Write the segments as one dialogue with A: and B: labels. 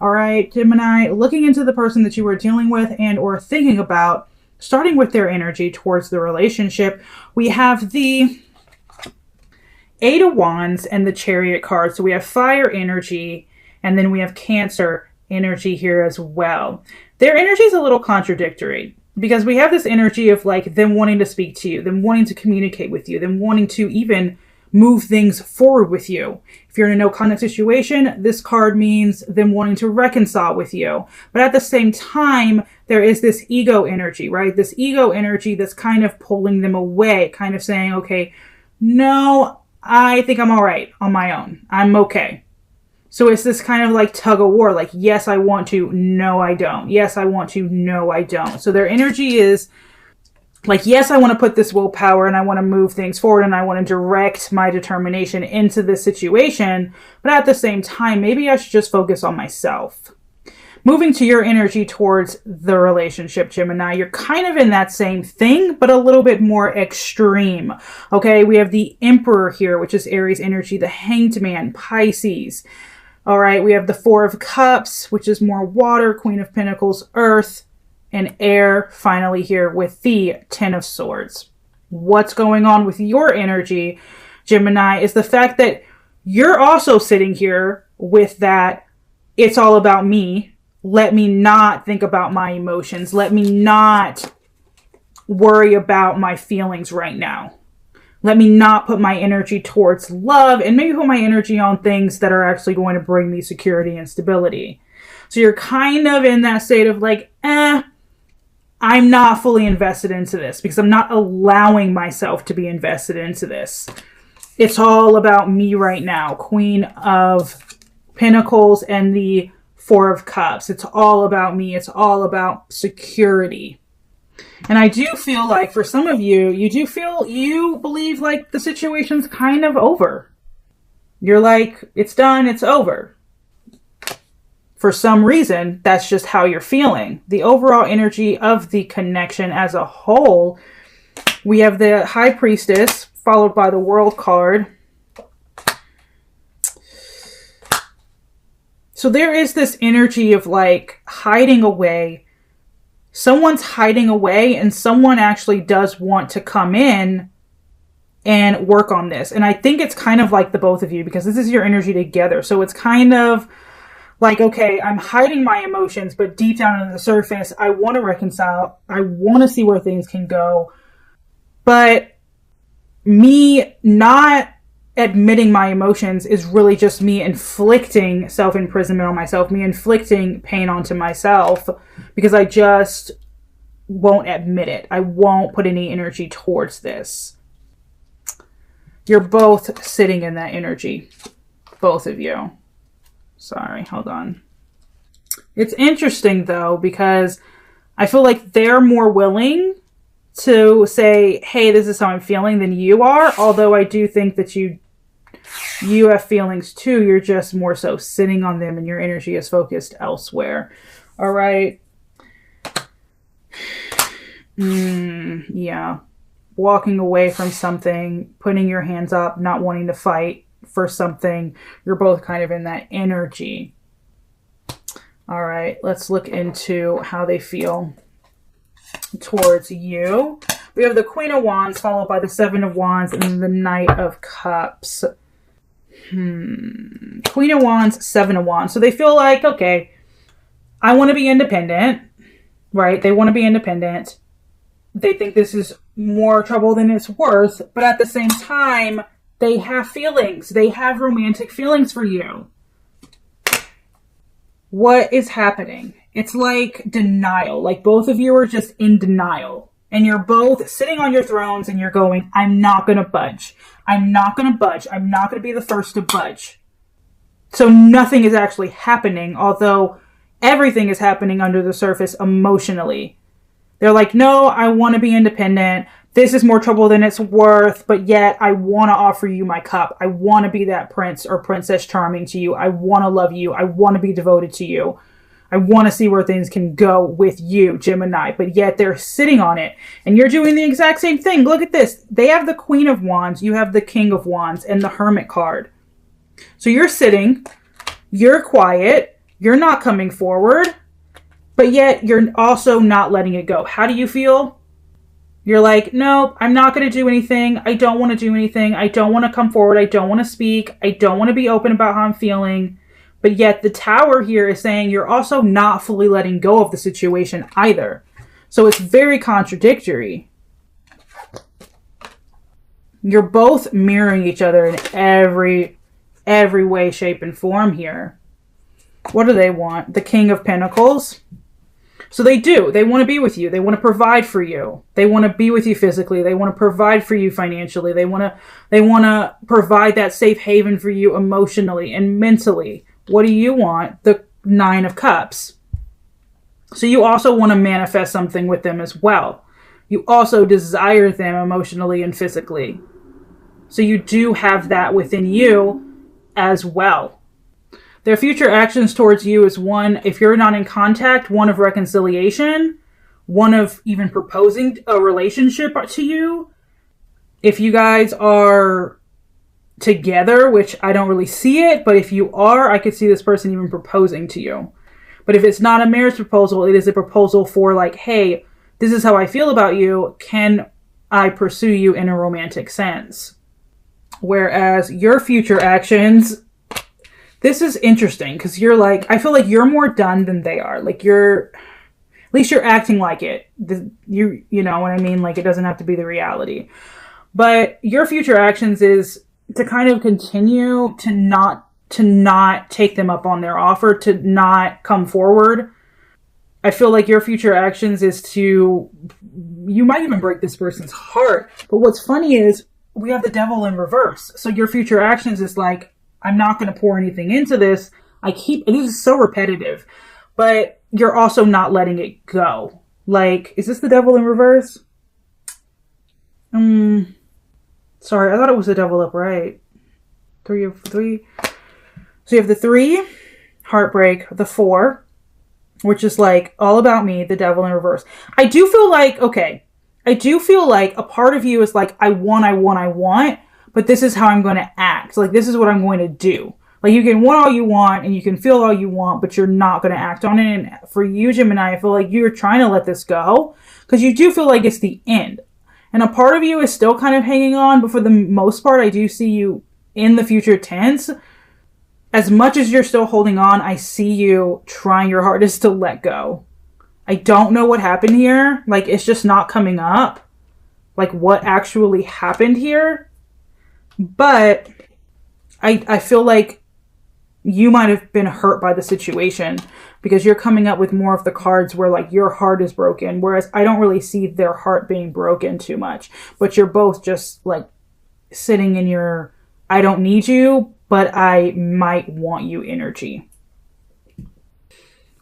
A: All right, Gemini, looking into the person that you were dealing with and or thinking about, starting with their energy towards the relationship, we have the Eight of Wands and the Chariot card. So we have fire energy, and then we have Cancer energy here as well. Their energy is a little contradictory because we have this energy of like them wanting to speak to you, them wanting to communicate with you, them wanting to even move things forward with you. If you're in a no contact situation, this card means them wanting to reconcile with you. But at the same time, there is this ego energy, right? This ego energy that's kind of pulling them away, kind of saying, okay, no, I think I'm all right on my own. I'm okay. So it's this kind of like tug of war, like, yes, I want to, no, I don't. Yes, I want to, no, I don't. So their energy is like, yes, I want to put this willpower and I want to move things forward and I want to direct my determination into this situation. But at the same time, maybe I should just focus on myself. Moving to your energy towards the relationship, Gemini, you're kind of in that same thing, but a little bit more extreme. Okay, we have the Emperor here, which is Aries energy, the Hanged Man, Pisces. All right, we have the Four of Cups, which is more water, Queen of Pentacles, Earth, and air, finally here with the Ten of Swords. What's going on with your energy, Gemini, is the fact that you're also sitting here with that, it's all about me. Let me not think about my emotions. Let me not worry about my feelings right now. Let me not put my energy towards love and maybe put my energy on things that are actually going to bring me security and stability. So you're kind of in that state of like, I'm not fully invested into this because I'm not allowing myself to be invested into this. It's all about me right now. Queen of Pentacles and the Four of Cups. It's all about me. It's all about security. And I do feel like for some of you, you believe like the situation's kind of over. You're like, it's done. It's over. For some reason, that's just how you're feeling. The overall energy of the connection as a whole, we have the High Priestess followed by the World card. So there is this energy of like hiding away. Someone's hiding away and someone actually does want to come in and work on this. And I think it's kind of like the both of you because this is your energy together. So it's kind of like, okay, I'm hiding my emotions, but deep down under the surface, I want to reconcile. I want to see where things can go. But me not admitting my emotions is really just me inflicting self-imprisonment on myself, me inflicting pain onto myself because I just won't admit it. I won't put any energy towards this. You're both sitting in that energy, both of you. Sorry, hold on. It's interesting though, because I feel like they're more willing to say, hey, this is how I'm feeling than you are. Although I do think that you have feelings too. You're just more so sitting on them and your energy is focused elsewhere. All right. Yeah. Walking away from something, putting your hands up, not wanting to fight for something. You're both kind of in that energy. All right, let's look into how they feel towards you. We have the Queen of Wands followed by the Seven of Wands and then the Knight of Cups. Queen of Wands, Seven of Wands. So they feel like, okay, I want to be independent, right? They want to be independent. They think this is more trouble than it's worth, but at the same time, they have feelings. They have romantic feelings for you. What is happening? It's like denial. Like both of you are just in denial. And you're both sitting on your thrones and you're going, I'm not going to budge. I'm not going to budge. I'm not going to be the first to budge. So nothing is actually happening, although everything is happening under the surface emotionally. They're like, no, I want to be independent. This is more trouble than it's worth, but yet I want to offer you my cup. I want to be that prince or princess charming to you. I want to love you. I want to be devoted to you. I want to see where things can go with you, Gemini, but yet they're sitting on it and you're doing the exact same thing. Look at this. They have the Queen of Wands. You have the King of Wands and the Hermit card. So you're sitting, you're quiet, You're not coming forward, but yet you're also not letting it go. How do you feel? You're like, nope, I'm not going to do anything. I don't want to do anything. I don't want to come forward. I don't want to speak. I don't want to be open about how I'm feeling. But yet the Tower here is saying you're also not fully letting go of the situation either. So it's very contradictory. You're both mirroring each other in every way, shape, and form here. What do they want? The King of Pentacles. So they do. They want to be with you. They want to provide for you. They want to be with you physically. They want to provide for you financially. They want to provide that safe haven for you emotionally and mentally. What do you want? The Nine of Cups. So you also want to manifest something with them as well. You also desire them emotionally and physically. So you do have that within you as well. Their future actions towards you is one, if you're not in contact, one of reconciliation, one of even proposing a relationship to you. If you guys are together, which I don't really see it, but if you are, I could see this person even proposing to you. But if it's not a marriage proposal, it is a proposal for like, hey, this is how I feel about you. Can I pursue you in a romantic sense? Whereas your future actions, this is interesting because you're like, I feel like you're more done than they are. Like at least you're acting like it. You know what I mean? Like it doesn't have to be the reality. But your future actions is to kind of continue to not take them up on their offer, to not come forward. I feel like your future actions is you might even break this person's heart. But what's funny is we have the Devil in reverse. So your future actions is like, I'm not going to pour anything into this. This is so repetitive, but you're also not letting it go. Like, is this the Devil in reverse? Sorry, I thought it was the Devil upright. 3 of 3. So you have the 3, heartbreak, the 4, which is like all about me, the Devil in reverse. I do feel like a part of you is like, I want, but this is how I'm going to act. Like, this is what I'm going to do. Like, you can want all you want and you can feel all you want, but you're not going to act on it. And for you, Gemini, I feel like you're trying to let this go because you do feel like it's the end. And a part of you is still kind of hanging on, but for the most part, I do see you in the future tense. As much as you're still holding on, I see you trying your hardest to let go. I don't know what happened here. Like, it's just not coming up. Like, what actually happened here. But I feel like you might have been hurt by the situation because you're coming up with more of the cards where like your heart is broken. Whereas I don't really see their heart being broken too much. But you're both just like sitting in your, I don't need you, but I might want you energy.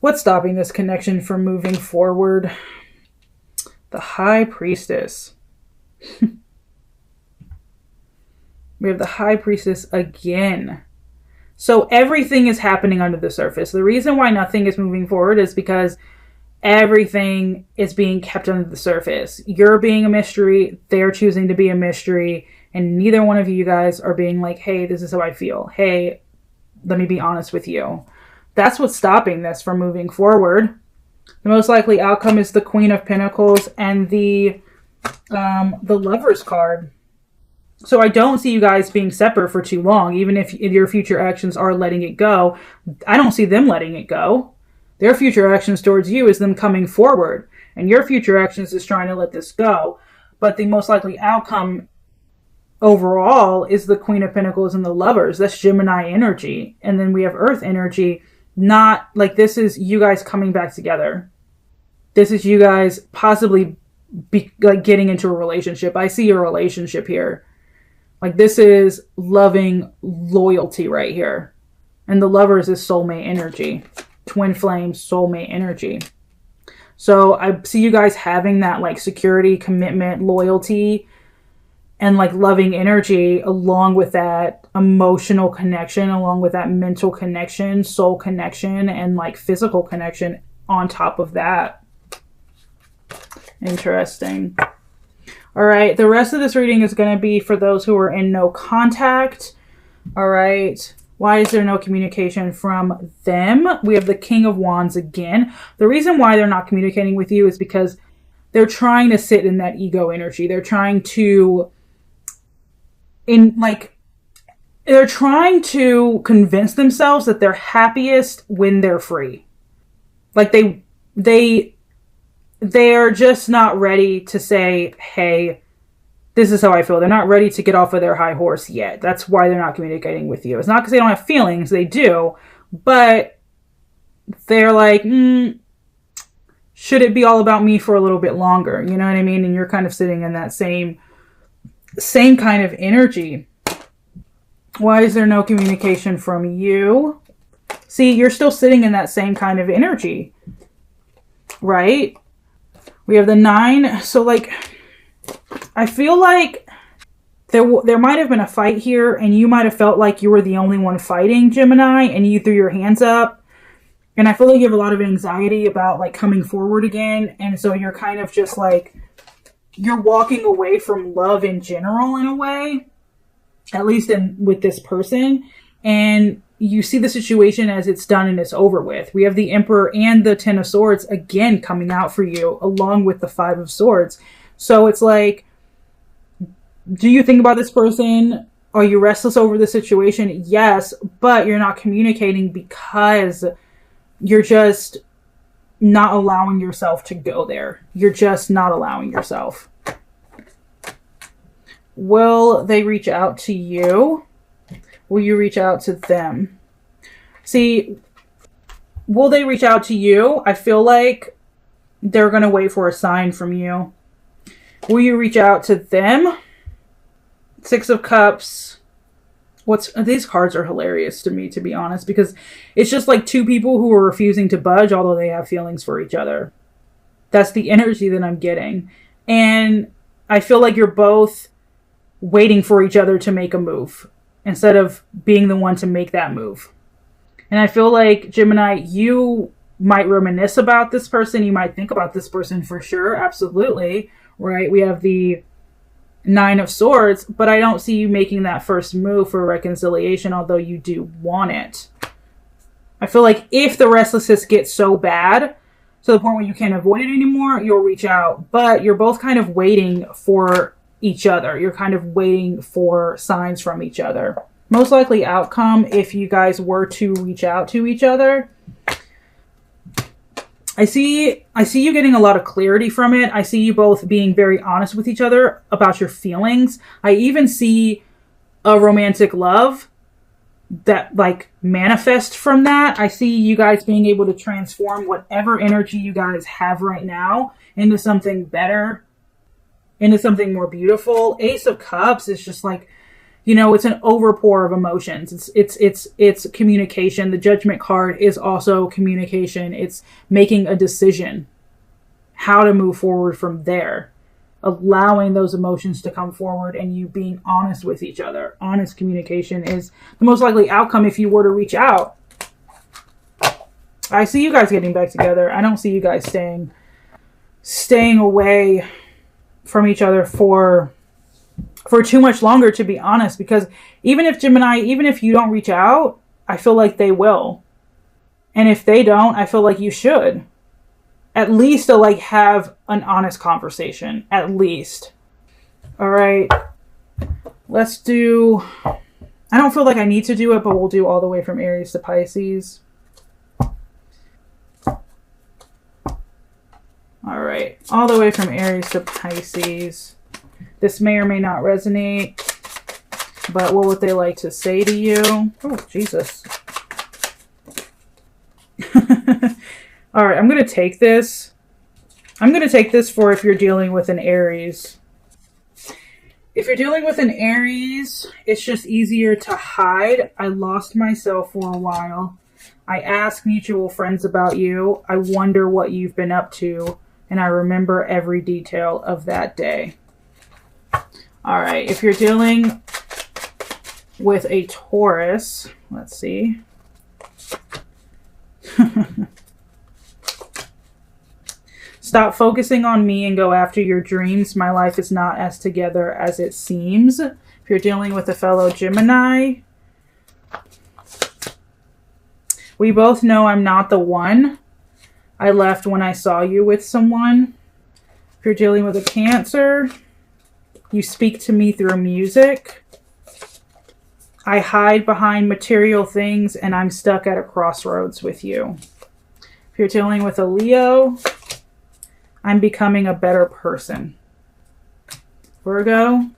A: What's stopping this connection from moving forward? The High Priestess. We have the High Priestess again. So everything is happening under the surface. The reason why nothing is moving forward is because everything is being kept under the surface. You're being a mystery. They're choosing to be a mystery. And neither one of you guys are being like, hey, this is how I feel. Hey, let me be honest with you. That's what's stopping this from moving forward. The most likely outcome is the Queen of Pentacles and the Lover's card. So I don't see you guys being separate for too long, even if your future actions are letting it go. I don't see them letting it go. Their future actions towards you is them coming forward. And your future actions is trying to let this go. But the most likely outcome overall is the Queen of Pentacles and the Lovers. That's Gemini energy. And then we have Earth energy. Not like this is you guys coming back together. This is you guys possibly getting into a relationship. I see a relationship here. Like this is loving loyalty right here. And the Lovers is soulmate energy. Twin flame soulmate energy. So I see you guys having that like security, commitment, loyalty, and like loving energy along with that emotional connection, along with that mental connection, soul connection, and like physical connection on top of that. Interesting. All right. The rest of this reading is going to be for those who are in no contact. All right. Why is there no communication from them? We have the King of Wands again. The reason why they're not communicating with you is because they're trying to sit in that ego energy. They're trying to, they're trying to convince themselves that they're happiest when they're free. Like they're just not ready to say, hey, this is how I feel. They're not ready to get off of their high horse yet. That's why they're not communicating with you. It's not because they don't have feelings. They do. But they're like, should it be all about me for a little bit longer? You know what I mean? And you're kind of sitting in that same kind of energy. Why is there no communication from you? See, you're still sitting in that same kind of energy, right? We have the 9. So like, I feel like there might have been a fight here, and you might have felt like you were the only one fighting, Gemini, and you threw your hands up. And I feel like you have a lot of anxiety about like coming forward again. And so you're kind of just like, you're walking away from love in general in a way, at least with this person. And you see the situation as it's done and it's over with. We have the Emperor and the 10 of Swords again coming out for you, along with the 5 of Swords. So it's like, do you think about this person? Are you restless over the situation? Yes, but you're not communicating because you're just not allowing yourself to go there. You're just not allowing yourself. Will they reach out to you? Will you reach out to them? See, will they reach out to you? I feel like they're going to wait for a sign from you. Will you reach out to them? 6 of Cups. These cards are hilarious to me, to be honest, because it's just like 2 people who are refusing to budge, although they have feelings for each other. That's the energy that I'm getting. And I feel like you're both waiting for each other to make a move instead of being the one to make that move. And I feel like, Gemini, you might reminisce about this person. You might think about this person for sure. Absolutely. Right? We have the 9 of Swords, but I don't see you making that first move for reconciliation, although you do want it. I feel like if the restlessness gets so bad to the point where you can't avoid it anymore, you'll reach out. But you're both kind of waiting for each other. You're kind of waiting for signs from each other. Most likely outcome, if you guys were to reach out to each other, I see you getting a lot of clarity from it. I see you both being very honest with each other about your feelings. I even see a romantic love that like manifest from that. I see you guys being able to transform whatever energy you guys have right now into something better, into something more beautiful. Ace of Cups is just like, you know, it's an overpour of emotions. It's communication. The Judgment card is also communication. It's making a decision, how to move forward from there, allowing those emotions to come forward, and you being honest with each other. Honest communication is the most likely outcome if you were to reach out. I see you guys getting back together. I don't see you guys staying away from each other for too much longer, to be honest, because even if Gemini, even if you don't reach out, I feel like they will. And if they don't, I feel like you should at least to like have an honest conversation, at least. All right, let's do, I don't feel like I need to do it, but we'll do all the way from Aries to Pisces. All right, all the way from Aries to Pisces. This may or may not resonate, but what would they like to say to you? Oh, Jesus. All right, I'm going to take this. I'm going to take this for if you're dealing with an Aries. If you're dealing with an Aries, it's just easier to hide. I lost myself for a while. I ask mutual friends about you. I wonder what you've been up to, and I remember every detail of that day. All right, if you're dealing with a Taurus, let's see. Stop focusing on me and go after your dreams. My life is not as together as it seems. If you're dealing with a fellow Gemini, We both know I'm not the one. I left when I saw you with someone. If you're dealing with a Cancer, you speak to me through music. I hide behind material things and I'm stuck at a crossroads with you. If you're dealing with a Leo, I'm becoming a better person. Virgo,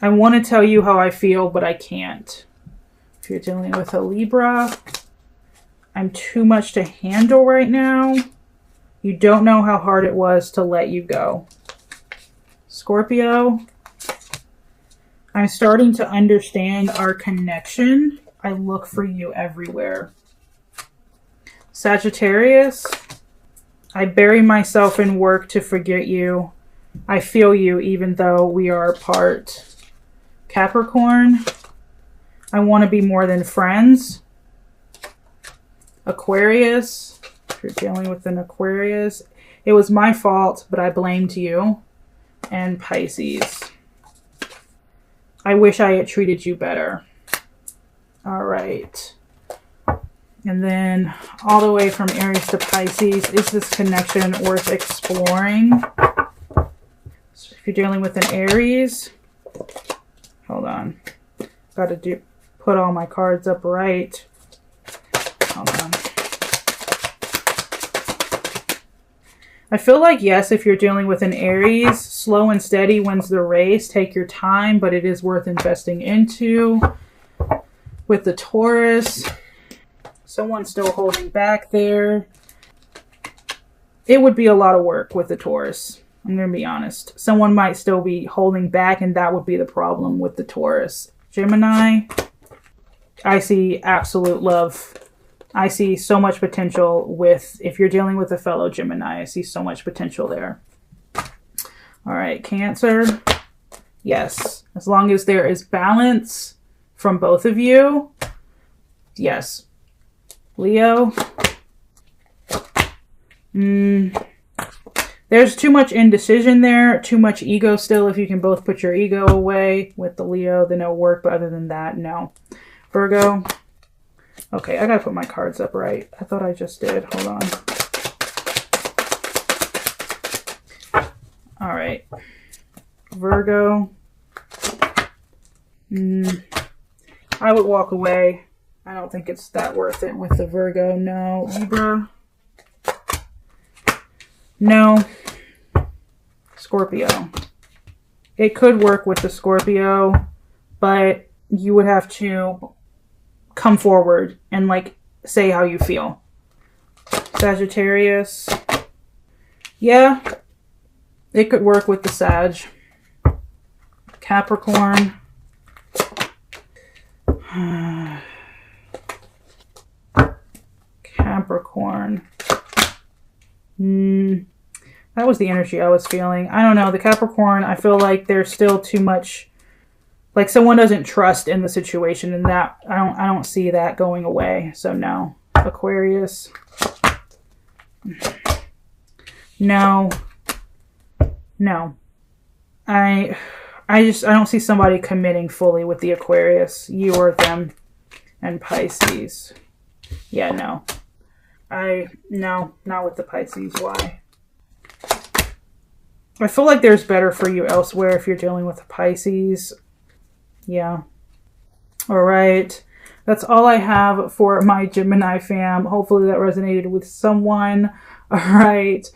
A: I want to tell you how I feel, but I can't. If you're dealing with a Libra, I'm too much to handle right now. You don't know how hard it was to let you go. Scorpio, I'm starting to understand our connection. I look for you everywhere. Sagittarius, I bury myself in work to forget you. I feel you even though we are apart. Capricorn, I want to be more than friends. Aquarius, if you're dealing with an Aquarius, it was my fault, but I blamed you. And Pisces, I wish I had treated you better. All right. And then all the way from Aries to Pisces, is this connection worth exploring? So if you're dealing with an Aries, hold on. Got to put all my cards up right. Hold on. I feel like, yes, if you're dealing with an Aries, slow and steady wins the race. Take your time, but it is worth investing into. With the Taurus, someone's still holding back there. It would be a lot of work with the Taurus. I'm going to be honest. Someone might still be holding back, and that would be the problem with the Taurus. Gemini, I see absolute love. I see so much potential with, if you're dealing with a fellow Gemini, I see so much potential there. All right, Cancer. Yes, as long as there is balance from both of you. Yes. Leo. There's too much indecision there, too much ego still. If you can both put your ego away with the Leo, then it'll work. But other than that, no. Virgo. Okay, I gotta put my cards up right. I thought I just did. Hold on. All right. Virgo. I would walk away. I don't think it's that worth it with the Virgo. No. Libra. No. Scorpio. It could work with the Scorpio, but you would have to come forward and like say how you feel. Sagittarius. Yeah, it could work with the Sag. Capricorn. Capricorn. That was the energy I was feeling. I don't know. The Capricorn, I feel like there's still too much, like someone doesn't trust in the situation, and that I don't see that going away. So no. Aquarius. No. No. I don't see somebody committing fully with the Aquarius. You or them. And Pisces. Yeah, no. No, not with the Pisces. Why? I feel like there's better for you elsewhere if you're dealing with a Pisces. Yeah. All right. That's all I have for my Gemini fam. Hopefully that resonated with someone. All right.